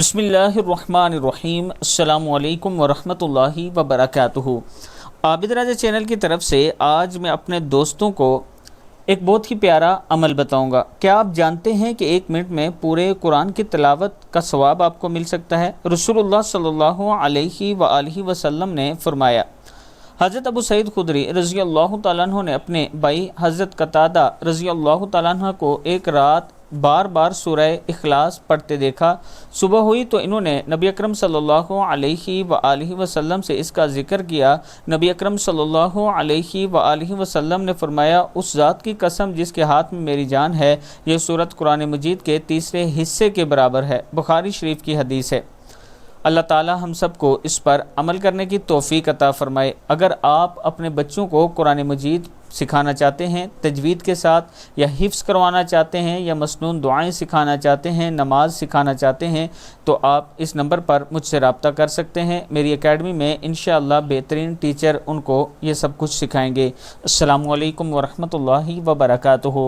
بسم اللہ الرحمن الرحیم۔ السلام علیکم ورحمۃ اللہ وبرکاتہ۔ عابد راجہ چینل کی طرف سے آج میں اپنے دوستوں کو ایک بہت ہی پیارا عمل بتاؤں گا۔ کیا آپ جانتے ہیں کہ 1 منٹ میں پورے قرآن کی تلاوت کا ثواب آپ کو مل سکتا ہے؟ رسول اللہ صلی اللہ علیہ وآلہ وسلم نے فرمایا، حضرت ابو سعید خدری رضی اللہ تعالیٰ عنہ نے اپنے بھائی حضرت قتادہ رضی اللہ تعالیٰ عنہ کو ایک رات بار بار سورہ اخلاص پڑھتے دیکھا۔ صبح ہوئی تو انہوں نے نبی اکرم صلی اللہ علیہ وآلہ وسلم سے اس کا ذکر کیا۔ نبی اکرم صلی اللہ علیہ وآلہ وسلم نے فرمایا، اس ذات کی قسم جس کے ہاتھ میں میری جان ہے، یہ سورۃ قرآن مجید کے تیسرے حصے کے برابر ہے۔ بخاری شریف کی حدیث ہے۔ اللہ تعالی ہم سب کو اس پر عمل کرنے کی توفیق عطا فرمائے۔ اگر آپ اپنے بچوں کو قرآن مجید سکھانا چاہتے ہیں تجوید کے ساتھ، یا حفظ کروانا چاہتے ہیں، یا مسنون دعائیں سکھانا چاہتے ہیں، نماز سکھانا چاہتے ہیں، تو آپ اس نمبر پر مجھ سے رابطہ کر سکتے ہیں۔ میری اکیڈمی میں انشاءاللہ بہترین ٹیچر ان کو یہ سب کچھ سکھائیں گے۔ السلام علیکم ورحمۃ اللہ وبرکاتہ۔